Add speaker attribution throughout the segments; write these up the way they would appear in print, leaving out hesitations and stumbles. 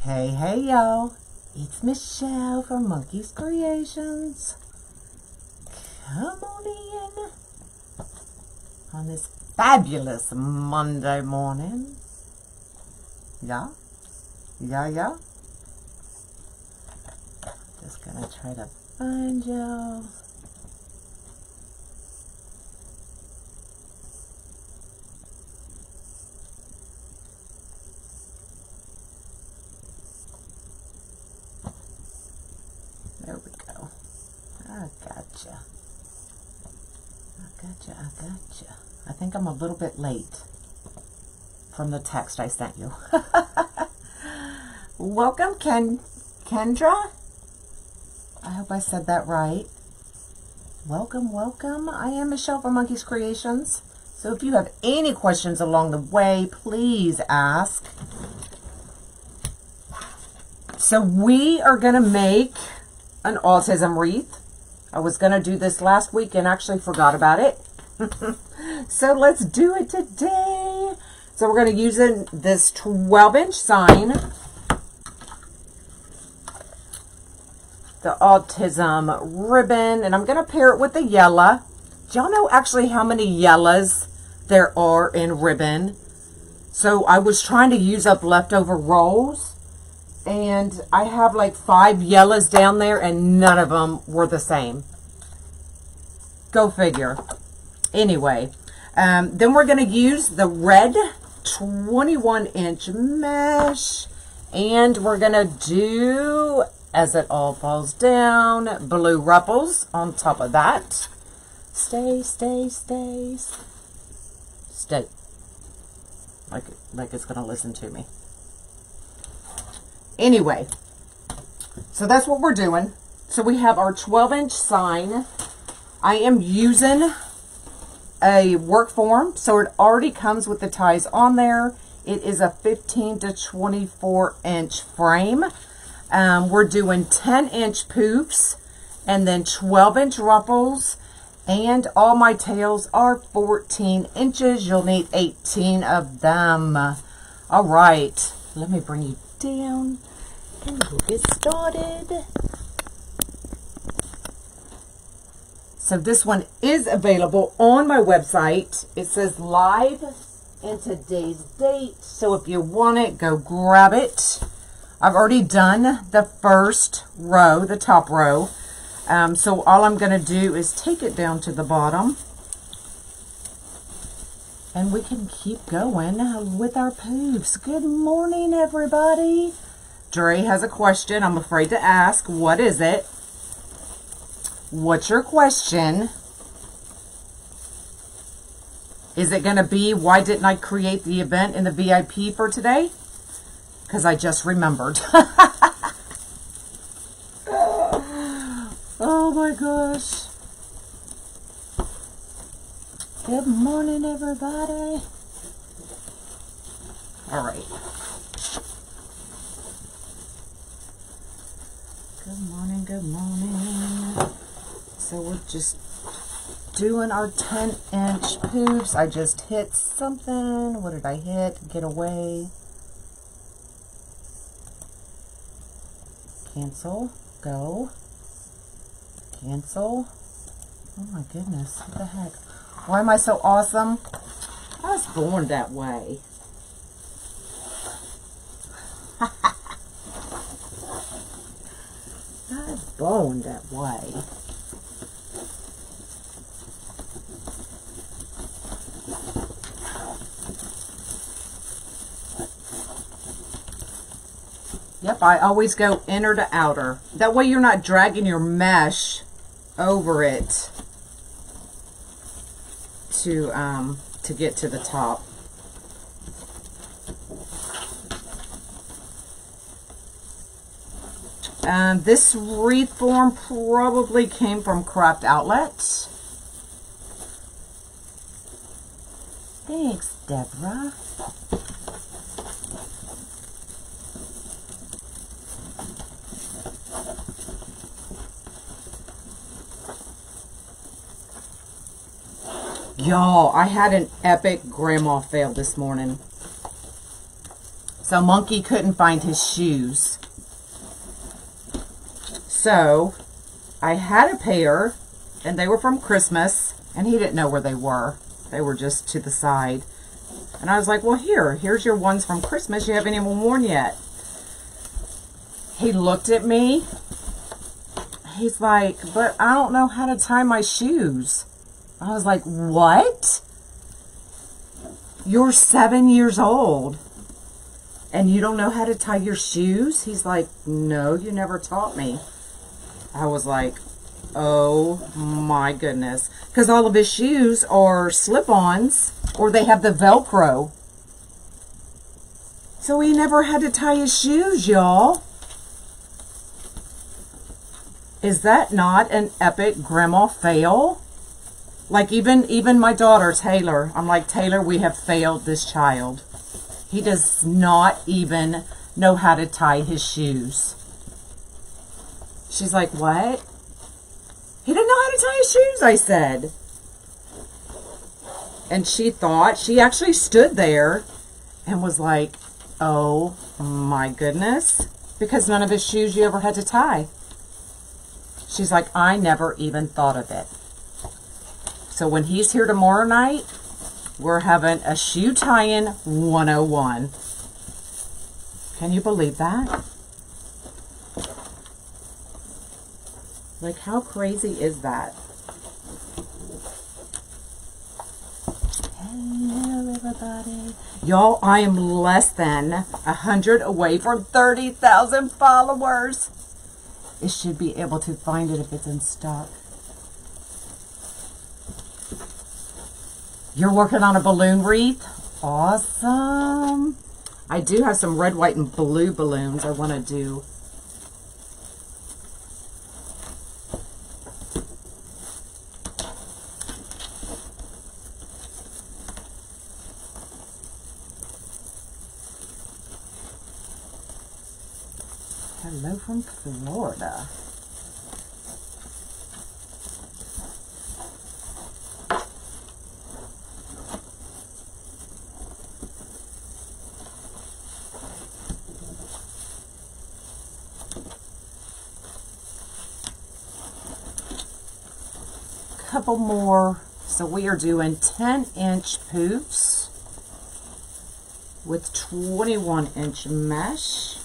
Speaker 1: Hey, y'all. It's Michelle from Monkey's Creations. Come on in on this fabulous Monday morning. Yeah. Just gonna try to find y'all. There we go. I gotcha. I think I'm a little bit late from the text I sent you. Welcome, Kendra. I hope I said that right. Welcome. I am Michelle from Monkey's Creations. So if you have any questions along the way, please ask. So we are going to make an autism wreath. I was going to do this last week and actually forgot about it. So let's do it today. So we're going to use this 12-inch sign, the autism ribbon, and I'm going to pair it with the yellow. Do y'all know actually how many yellows there are in ribbon? So I was trying to use up leftover rolls. And I have like 5 yellows down there and none of them were the same. Go figure. Anyway, then we're going to use the red 21-inch mesh. And we're going to do, as it all falls down, blue ruffles on top of that. Stay. Like it's going to listen to me. Anyway, so that's what we're doing. So we have our 12-inch sign. I am using a work form, so it already comes with the ties on there. It is a 15 to 24-inch frame. We're doing 10-inch poofs and then 12-inch ruffles. And all my tails are 14 inches. You'll need 18 of them. All right, let me bring you down and we'll get started. So this one is available on my website. It says live and today's date. So if you want it, go grab it. I've already done the first row, the top row. So all I'm going to do is take it down to the bottom. And we can keep going with our poofs. Good morning, everybody. Dre has a question I'm afraid to ask. What is it? What's your question? Is it going to be, why didn't I create the event in the VIP for today? Because I just remembered. Oh my gosh. Good morning, everybody. All right. Good morning. So we're just doing our 10-inch poofs. I just hit something. What did I hit? Get away. Cancel. Go. Cancel. Oh my goodness. What the heck? Why am I so awesome? I was born that way. I was born that way. Yep, I always go inner to outer. That way you're not dragging your mesh over it to get to the top. This wreath form probably came from Craft Outlet. Thanks, Deborah. Y'all, I had an epic grandma fail this morning. So Monkey couldn't find his shoes. So I had a pair, and they were from Christmas, and he didn't know where they were. They were just to the side. And I was like, well, here's your ones from Christmas. You haven't even worn yet. He looked at me. He's like, but I don't know how to tie my shoes. I was like, what? You're 7 years old and you don't know how to tie your shoes? He's like, no, you never taught me. I was like, oh my goodness. Because all of his shoes are slip-ons or they have the Velcro. So he never had to tie his shoes, y'all. Is that not an epic grandma fail? Like even my daughter, Taylor, I'm like, Taylor, we have failed this child. He does not even know how to tie his shoes. She's like, what? He didn't know how to tie his shoes, I said. And she actually stood there and was like, oh my goodness. Because none of his shoes you ever had to tie. She's like, I never even thought of it. So when he's here tomorrow night, we're having a shoe tying 101. Can you believe that? Like, how crazy is that? Hello, everybody. Y'all, I am less than 100 away from 30,000 followers. It should be able to find it if it's in stock. You're working on a balloon wreath? Awesome. I do have some red, white, and blue balloons I want to do. Hello from Florida. Couple more. So we are doing 10-inch poops with 21-inch mesh.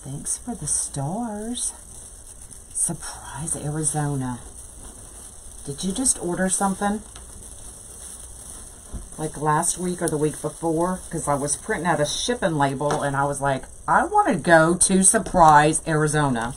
Speaker 1: Thanks for the stars. Surprise, Arizona. Did you just order something? Like last week or the week before? Because I was printing out a shipping label and I was like, I want to go to Surprise, Arizona.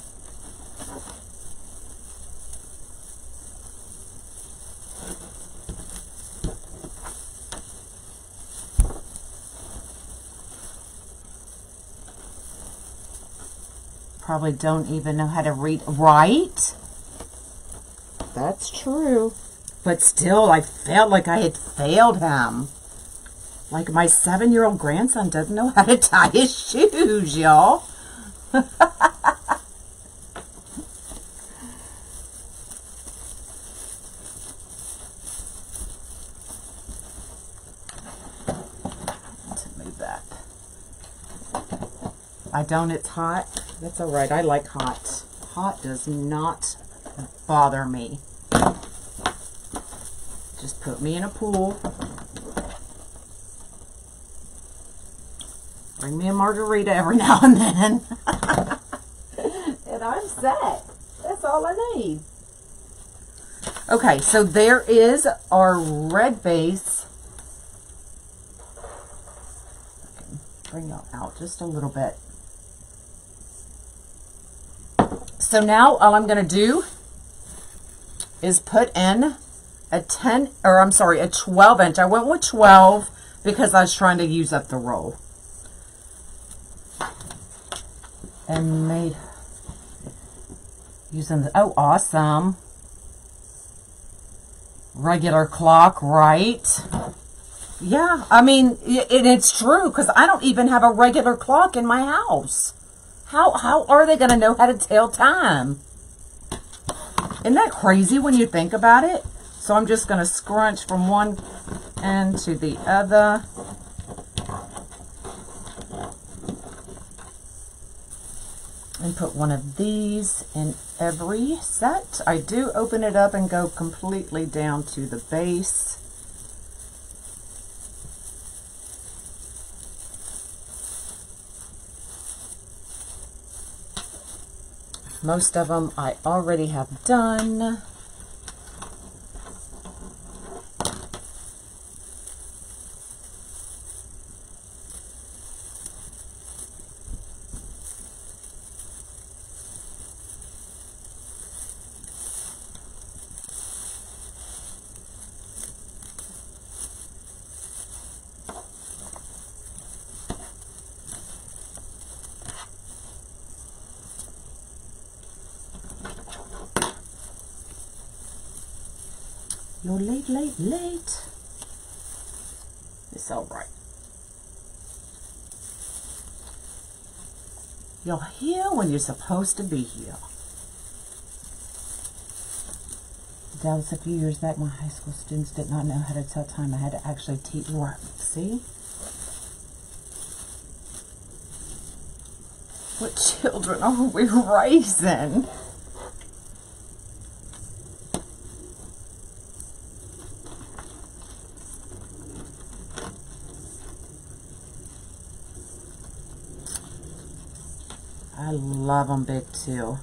Speaker 1: Probably don't even know how to read, right? That's true. But still, I felt like I had failed him. Like my 7-year-old grandson doesn't know how to tie his shoes, y'all. Move that. I don't, it's hot. That's all right. I like hot. Hot does not bother me. Just put me in a pool. Bring me a margarita every now and then. And I'm set. That's all I need. Okay, so there is our red base. I can bring y'all out just a little bit. So now all I'm going to do is put in a 12 inch. I went with 12 because I was trying to use up the roll. And using the, oh, awesome. regular clock, right? Yeah, I mean, it's true, because I don't even have a regular clock in my house. How are they going to know how to tell time? Isn't that crazy when you think about it? So I'm just going to scrunch from one end to the other. And put one of these in every set. I do open it up and go completely down to the base. Most of them I already have done. You're late, late, late. It's all right. You're here when you're supposed to be here. Dallas, a few years back, my high school students did not know how to tell time. I had to actually teach work. See? What children are we raising? I love them big too.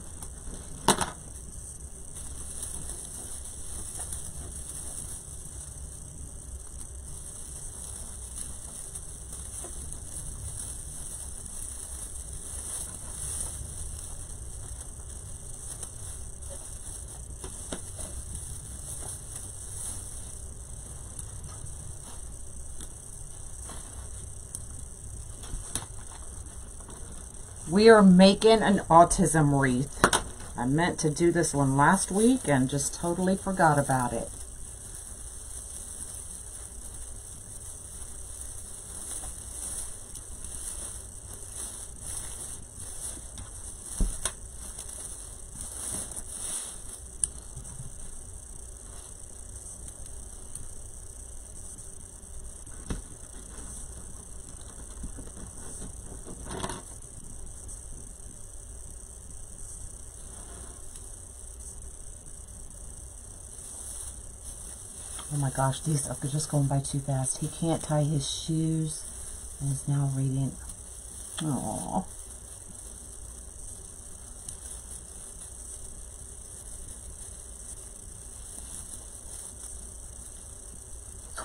Speaker 1: We are making an autism wreath. I meant to do this one last week and just totally forgot about it. Oh my gosh, these are just going by too fast. He can't tie his shoes and is now reading. Aww.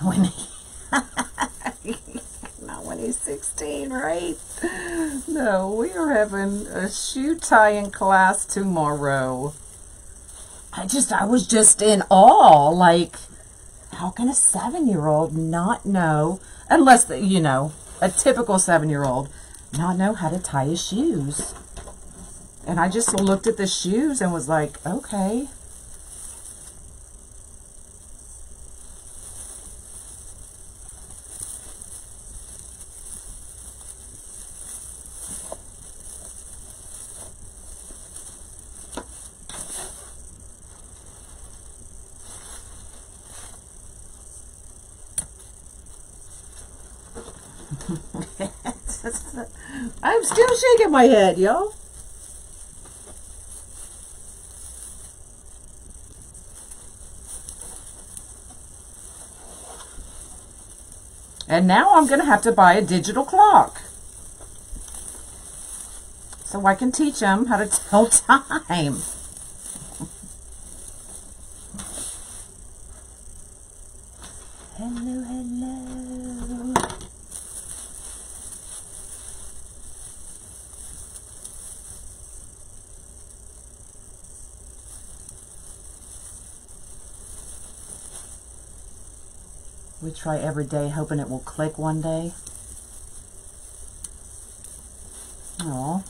Speaker 1: When not when he's 16, right? No, we are having a shoe tying class tomorrow. I was just in awe, like, how can a 7-year-old not know, unless, you know, a typical 7-year-old, not know how to tie his shoes? And I just looked at the shoes and was like, okay. I'm still shaking my head, y'all. And now I'm going to have to buy a digital clock so I can teach them how to tell time. Hello, hello. We try every day, hoping it will click one day. Aww.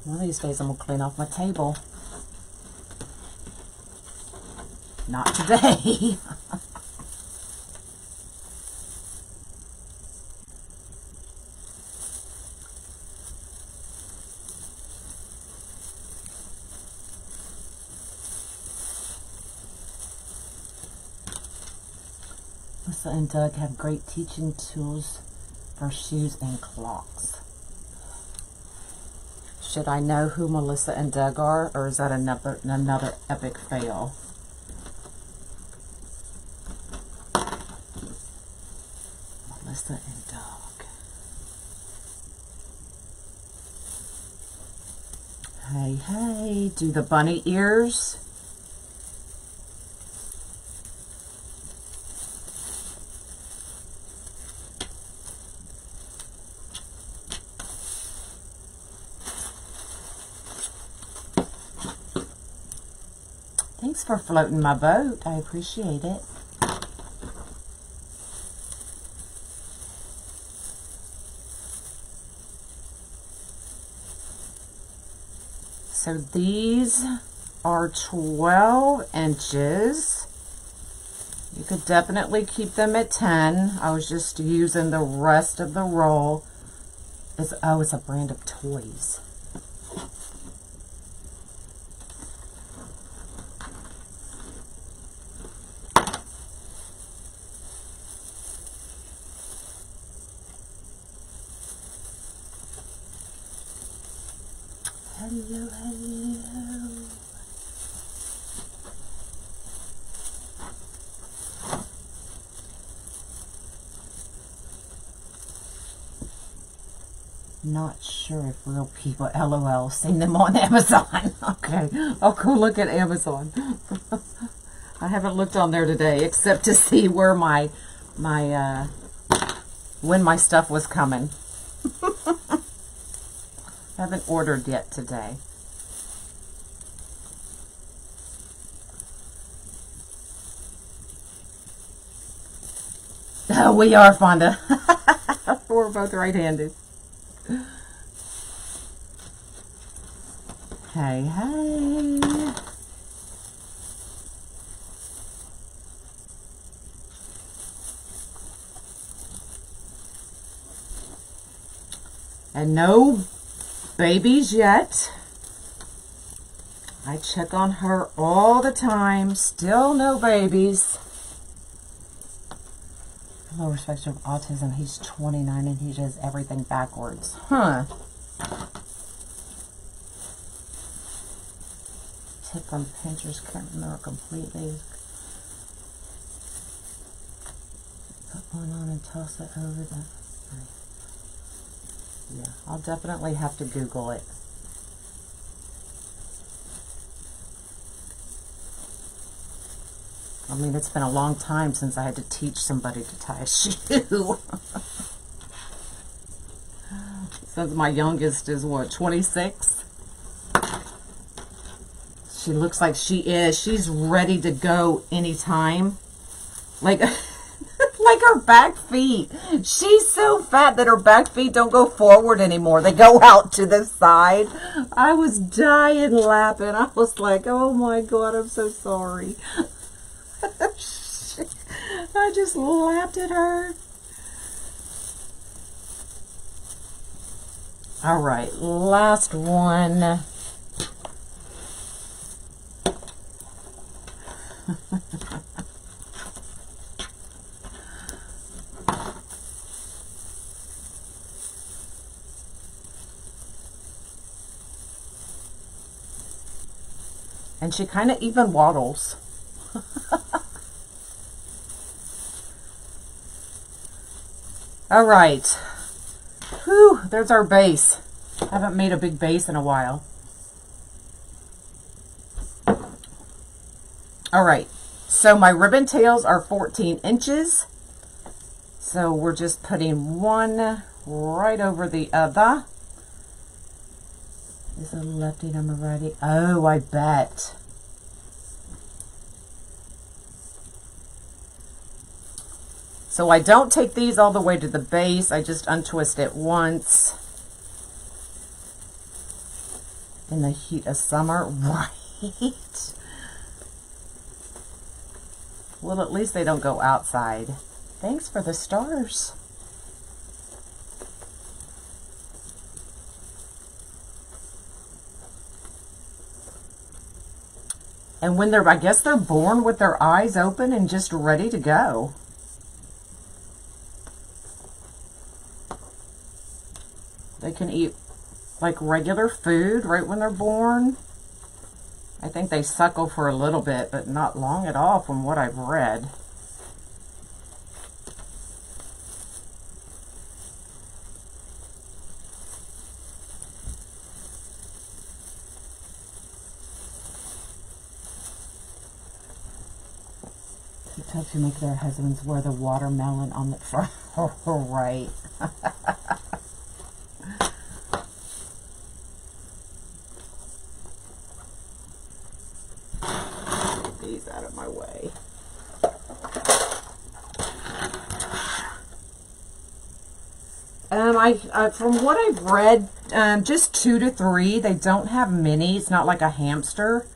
Speaker 1: One of these days I'm going to clean off my table. Not today. Melissa and Doug have great teaching tools for shoes and clocks. Should I know who Melissa and Doug are, or is that another epic fail? Melissa and Doug. Hey, hey, do the bunny ears. Thanks for floating my boat. I appreciate it. So these are 12 inches. You could definitely keep them at 10. I was just using the rest of the roll. It's a brand of toys. Hello, hello. Not sure if real people, LOL, seen them on Amazon. Okay, I'll go look at Amazon. I haven't looked on there today except to see where when my stuff was coming. I haven't ordered yet today. Oh, we are, Fonda. We're both right-handed. Hey, hey. And no babies yet. I check on her all the time. Still no babies. Low respect of autism. He's 29 and he does everything backwards. Huh. Tip from Pinterest. Can't remember completely. Put one on and toss it over the... Yeah, I'll definitely have to Google it. I mean, it's been a long time since I had to teach somebody to tie a shoe. Since my youngest is, what, 26? She looks like she is. She's ready to go anytime. Like... like her back feet. She's so fat that her back feet don't go forward anymore. They go out to the side. I was dying laughing. I was like, oh my God, I'm so sorry. I just laughed at her. All right, last one. And she kind of even waddles. All right. Whew, there's our base. I haven't made a big base in a while. All right. So my ribbon tails are 14 inches. So we're just putting one right over the other. Is it a lefty number righty? Oh, I bet. So I don't take these all the way to the base. I just untwist it once. in the heat of summer, right? Well, at least they don't go outside. Thanks for the stars. And when I guess they're born with their eyes open and just ready to go. They can eat like regular food right when they're born. I think they suckle for a little bit, but not long at all from what I've read. To make their husbands wear the watermelon on the front. Right. Get these out of my way. From what I've read, just 2 to 3. They don't have many. It's not like a hamster.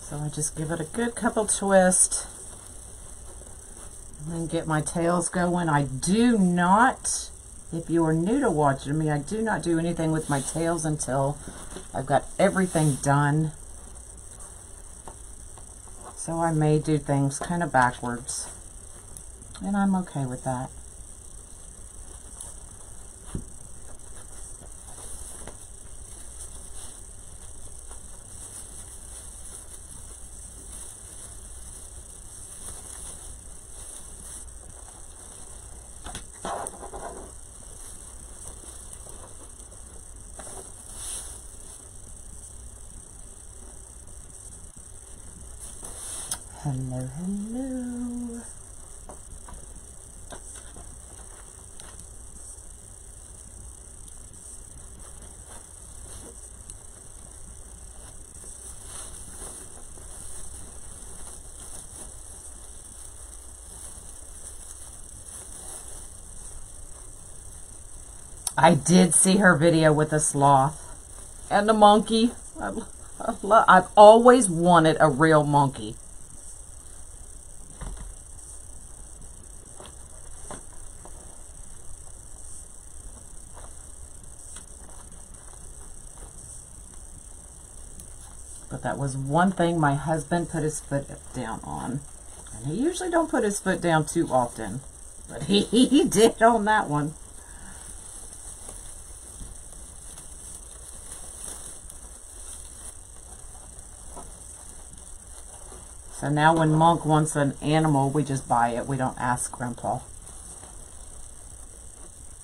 Speaker 1: So I just give it a good couple twists and then get my tails going. I do not, if you are new to watching me, I do not do anything with my tails until I've got everything done. So I may do things kind of backwards, and I'm okay with that. Hello, hello. I did see her video with the sloth and the monkey. I've always wanted a real monkey. But that was one thing my husband put his foot down on. And he usually don't put his foot down too often. But he did on that one. So now when Monk wants an animal, we just buy it. We don't ask Grandpa.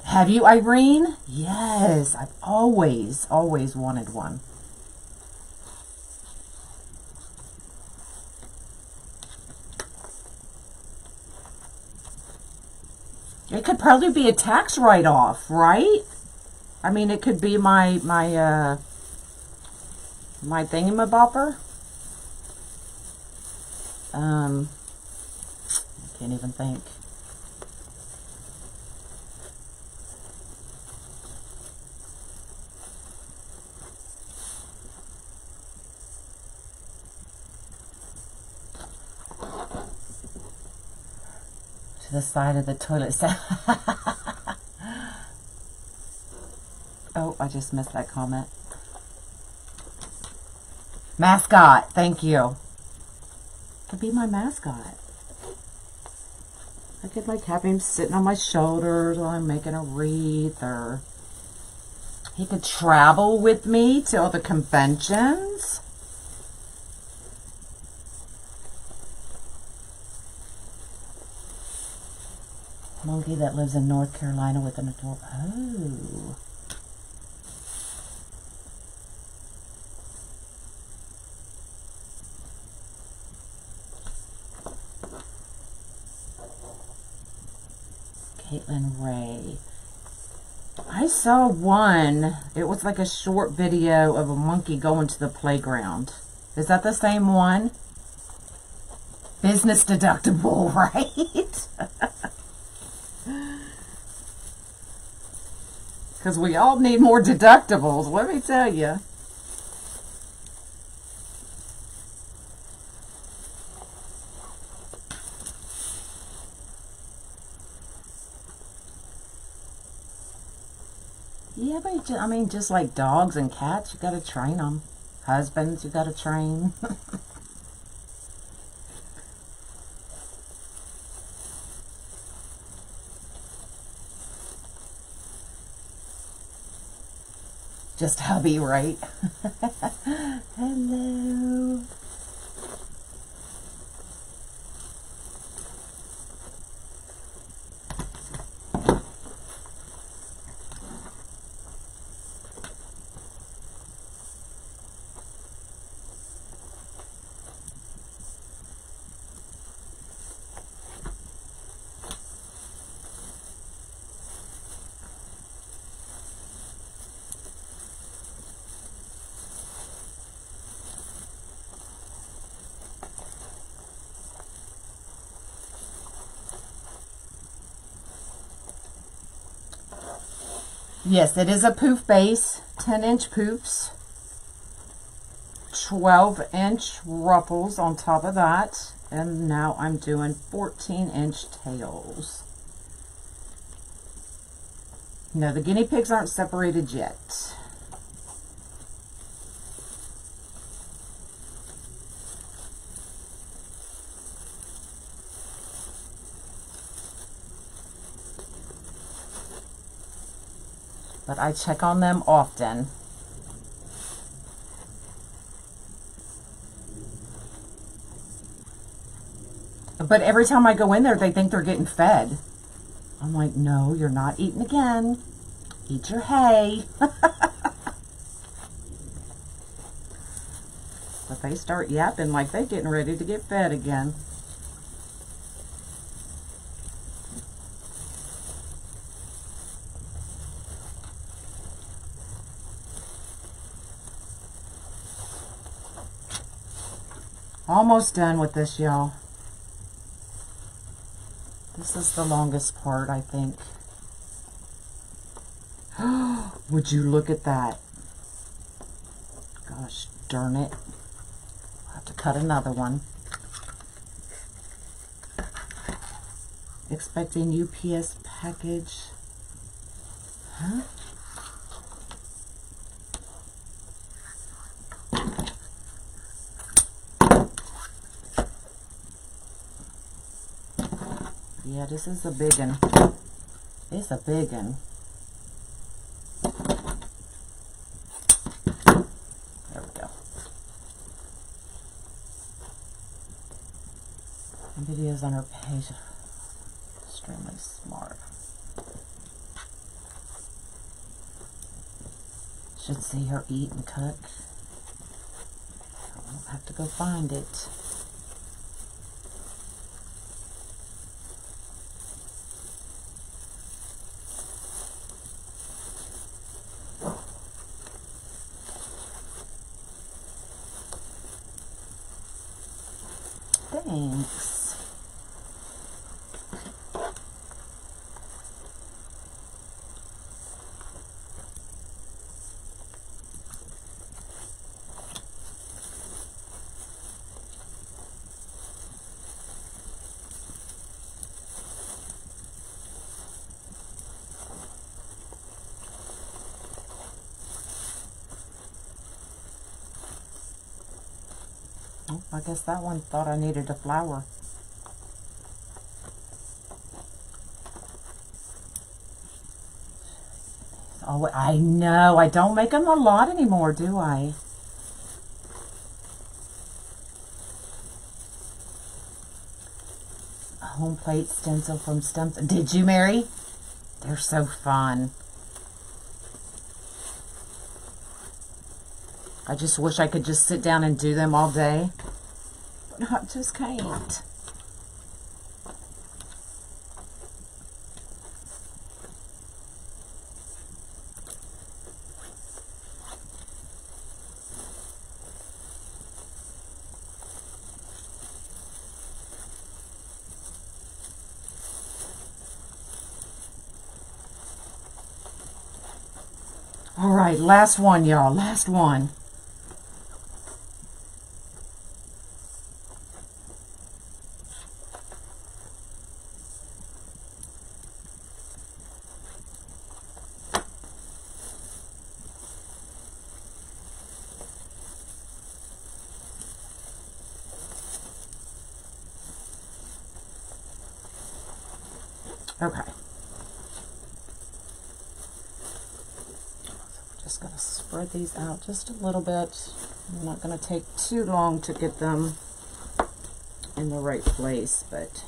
Speaker 1: Have you, Irene? Yes, I've always wanted one. It could probably be a tax write-off, right? I mean, it could be my thingamabopper. I can't even think. To the side of the toilet. Oh, I just missed that comment. Mascot, thank you. Could be my mascot. I could like have him sitting on my shoulders while I'm making a wreath, or he could travel with me to all the conventions. Monkey that lives in North Carolina with an adult. Oh. Caitlin Ray. I saw one. It was like a short video of a monkey going to the playground. Is that the same one? Business deductible, right? Because we all need more deductibles, let me tell you. Yeah, but I mean, just like dogs and cats, you got to train them. Husbands, you got to train. Just hubby, right? Hello. Yes, it is a poof base, 10-inch poofs, 12-inch ruffles on top of that, and now I'm doing 14-inch tails. No, the guinea pigs aren't separated yet. But I check on them often. But every time I go in there, they think they're getting fed. I'm like, no, you're not eating again. Eat your hay. But they start yapping like they're getting ready to get fed again. Almost done with this, y'all. This is the longest part, I think. Would you look at that? Gosh darn it. I'll have to cut another one. Expecting UPS package. Huh? Yeah, this is a big one. It's a big one. There we go. Videos on her page. Extremely smart. Should see her eat and cook. I won't have to go find it. Thanks. Oh, I guess that one thought I needed a flower. Oh, I know. I don't make them a lot anymore, do I? A home plate stencil from Stems. Did you, Mary? They're so fun. I just wish I could just sit down and do them all day. But I just can't. All right, last one, y'all. Last one. Okay. Just going to spread these out just a little bit. I'm not going to take too long to get them in the right place, but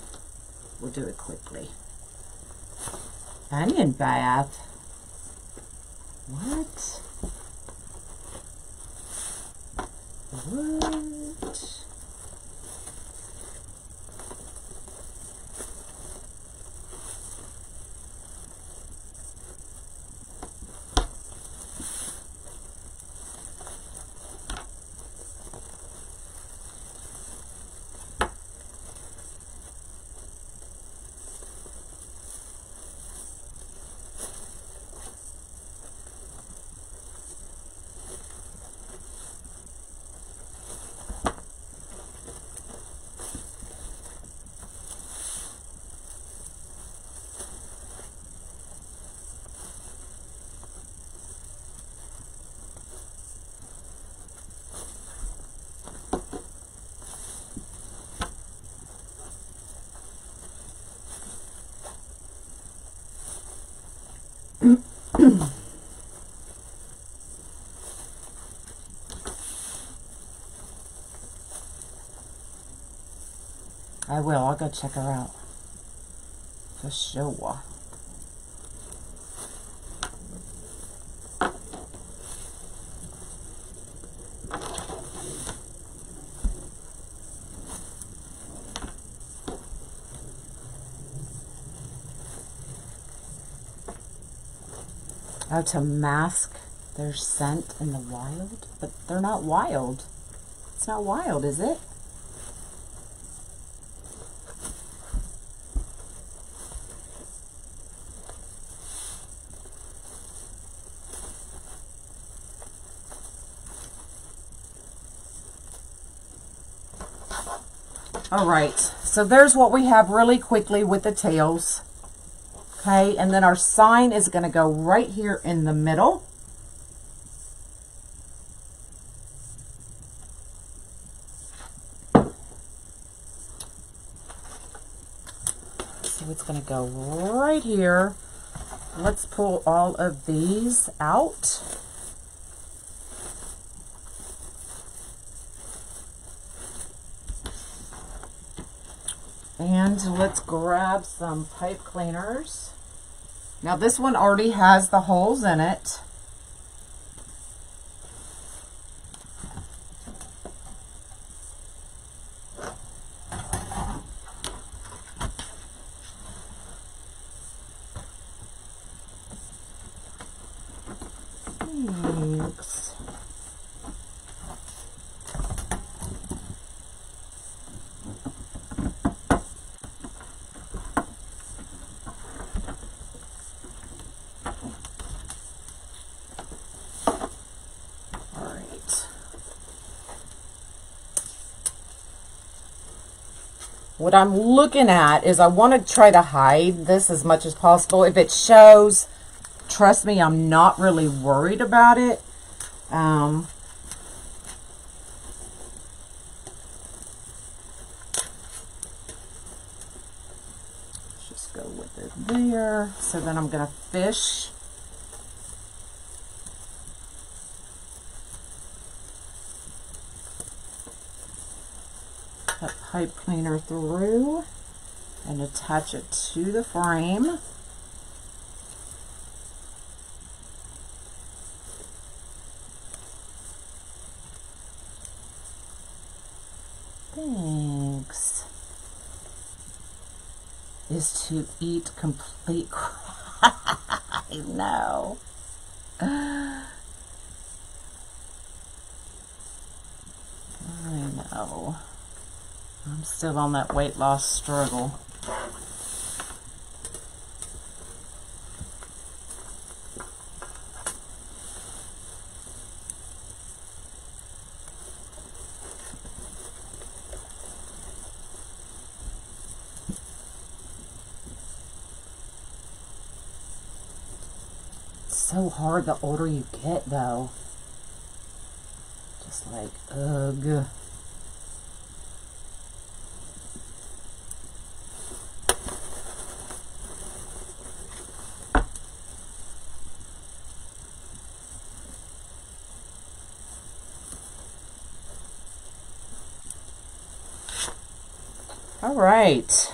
Speaker 1: we'll do it quickly. Onion bath? What? What? I will. I'll go check her out. For sure. Oh, to mask their scent in the wild? But they're not wild. It's not wild, is it? All right, so there's what we have really quickly with the tails. Okay, and then our sign is going to go right here in the middle. So it's going to go right here. Let's pull all of these out. And let's grab some pipe cleaners. Now this one already has the holes in it. Thanks. What I'm looking at is I want to try to hide this as much as possible. If it shows, trust me, I'm not really worried about it. Just go with it there. So then I'm going to fish. That pipe cleaner through and attach it to the frame. Thanks. Is to eat complete crap. I know. I know. I'm still on that weight loss struggle. so hard the older you get, though. Just like, ugh. All right.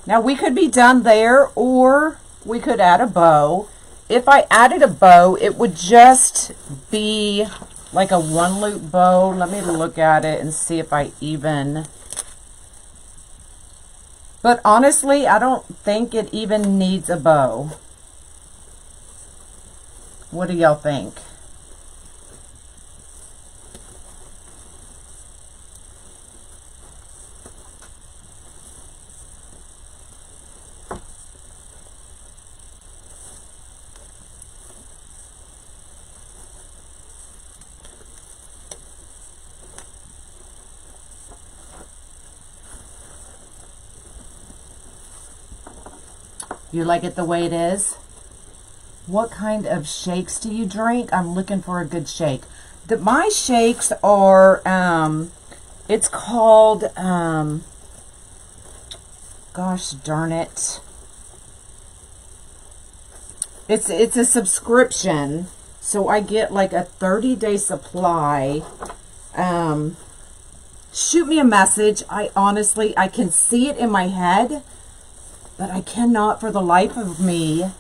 Speaker 1: Now we could be done there, or we could add a bow. If I added a bow, it would just be like a one loop bow. Let me look at it and see if I even... But honestly, I don't think it even needs a bow. What do y'all think? You like it the way it is? What kind of shakes do you drink? I'm looking for a good shake. My shakes are, it's called, gosh darn it. It's a subscription. So I get like a 30-day supply. Shoot me a message. I can see it in my head, but I cannot for the life of me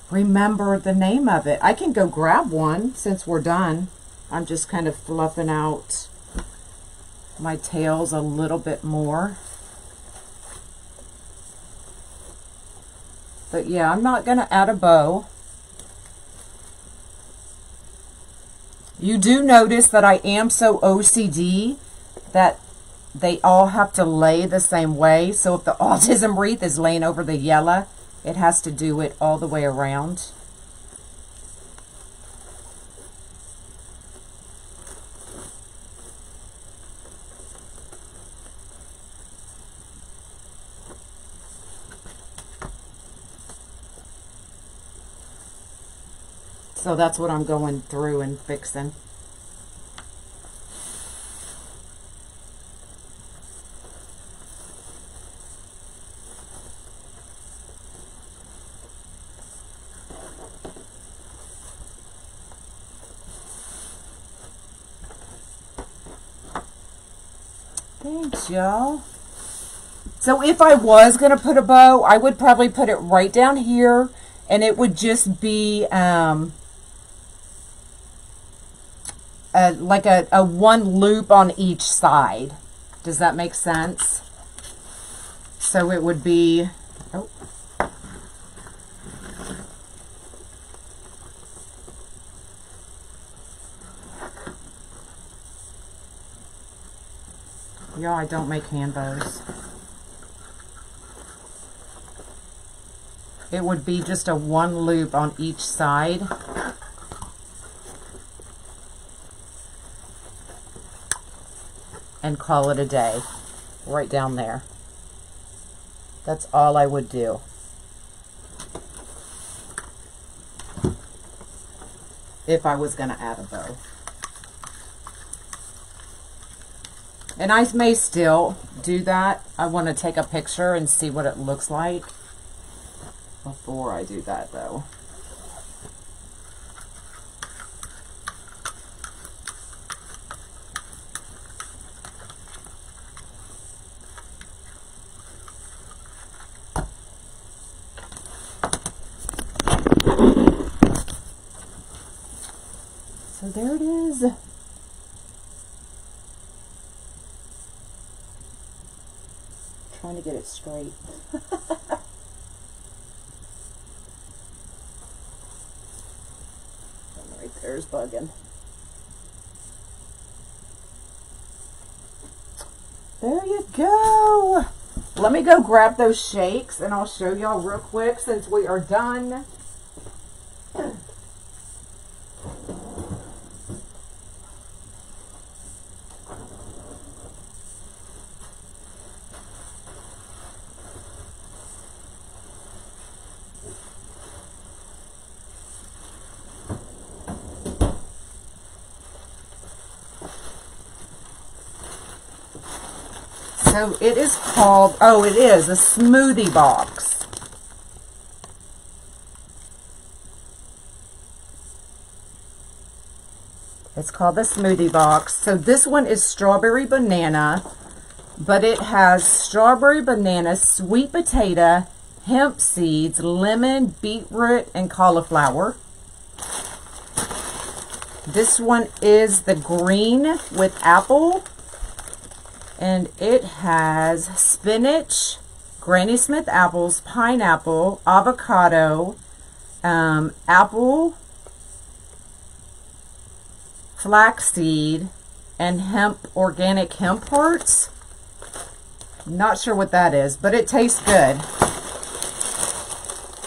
Speaker 1: remember the name of it. I can go grab one since we're done. I'm just kind of fluffing out my tails a little bit more. But yeah, I'm not going to add a bow. You do notice that I am so OCD that they all have to lay the same way. So if the autism wreath is laying over the yellow, it has to do it all the way around. So that's what I'm going through and fixing. Thanks, y'all. So if I was going to put a bow, I would probably put it right down here, and it would just be like a one loop on each side. Does that make sense? So it would be... Oh. Yeah, I don't make hand bows. It would be just a one loop on each side. And call it a day. Right down there. That's all I would do. If I was going to add a bow. And I may still do that. I want to take a picture and see what it looks like before I do that, though. So there it is. Trying to get it straight. Right there's bugging. There you go. Let me go grab those shakes and I'll show y'all real quick since we are done. So it is called, oh, it is a Smoothie Box. It's called the Smoothie Box. So this one is strawberry banana, but it has strawberry banana, sweet potato, hemp seeds, lemon, beetroot, and cauliflower. This one is the green with apple, and it has spinach, Granny Smith apples, pineapple, avocado, apple, flaxseed, and hemp, organic hemp hearts. Not sure what that is, but it tastes good.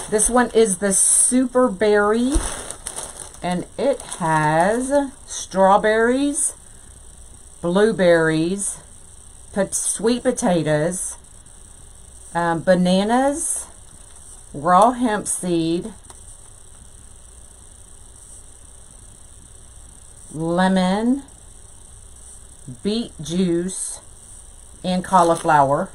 Speaker 1: This one is the super berry, and it has strawberries, blueberries, sweet potatoes, bananas, raw hemp seed, lemon, beet juice, and cauliflower.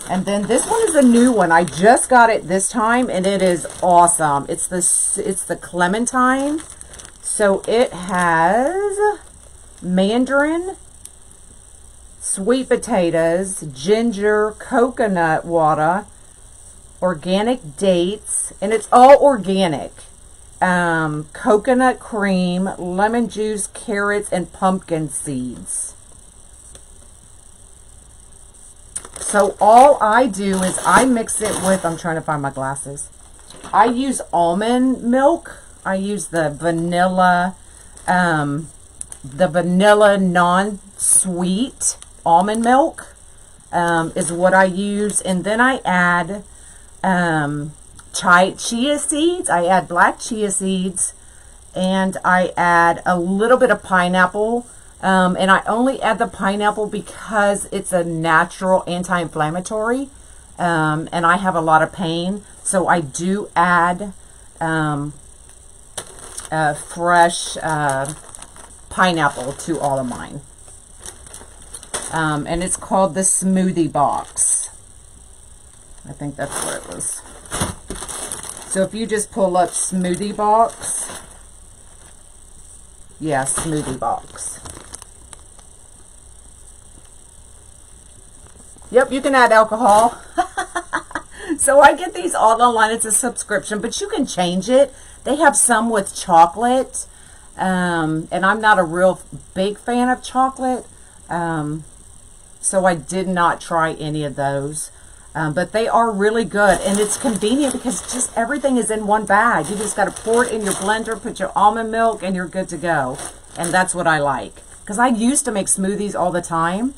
Speaker 1: And then this one is a new one. I just got it this time, and it is awesome. It's the clementine. So it has mandarin, sweet potatoes, ginger, coconut water, organic dates, and it's all organic. Coconut cream, lemon juice, carrots, and pumpkin seeds. So all I do is I mix it with, I'm trying to find my glasses. I use almond milk. I use the vanilla non-sweet almond milk is what I use. And then I add chia seeds. I add black chia seeds, and I add a little bit of pineapple. And I only add the pineapple because it's a natural anti-inflammatory, and I have a lot of pain, so I do add fresh pineapple to all of mine. And it's called the Smoothie Box. I think that's what it was. So if you just pull up Smoothie Box, yeah, Smoothie Box. Yep, you can add alcohol. So I get these all online. It's a subscription, but you can change it. They have some with chocolate, and I'm not a real big fan of chocolate, so I did not try any of those. But they are really good, and it's convenient because just everything is in one bag. You just got to pour it in your blender, put your almond milk, and you're good to go. And that's what I like, because I used to make smoothies all the time.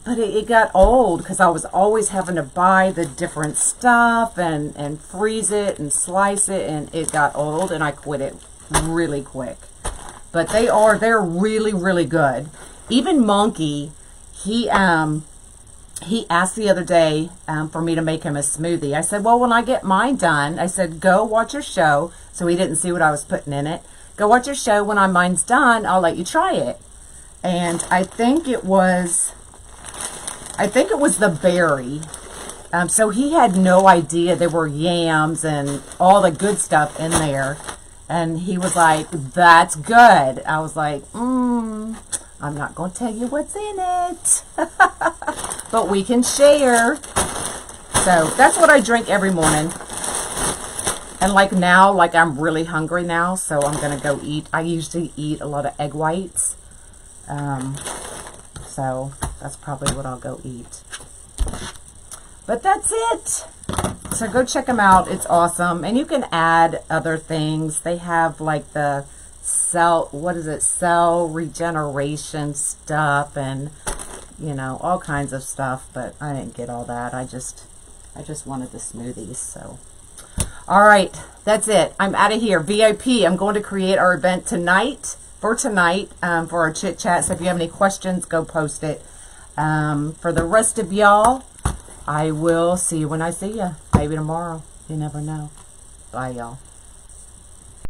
Speaker 1: But it got old because I was always having to buy the different stuff and freeze it and slice it, and it got old, and I quit it really quick. But they're really, really good. Even Monkey, he asked the other day for me to make him a smoothie. I said, well, when I get mine done, I said, go watch your show. So he didn't see what I was putting in it. Go watch your show. When mine's done, I'll let you try it. And I think it was the berry. So he had no idea there were yams and all the good stuff in there. And he was like, that's good. I was like, I'm not going to tell you what's in it. But we can share. So that's what I drink every morning. And like now, like I'm really hungry now, so I'm going to go eat. I usually eat a lot of egg whites. So that's probably what I'll go eat. But that's it. So go check them out. It's awesome. And you can add other things. They have like the cell regeneration stuff, and you know, all kinds of stuff, but I didn't get all that. I just wanted the smoothies. So all right, that's it. I'm out of here. VIP, I'm going to create our event tonight, for our chit chat. So if you have any questions, go post it. For the rest of y'all, I will see you when I see you. Maybe tomorrow. You never know. Bye, y'all.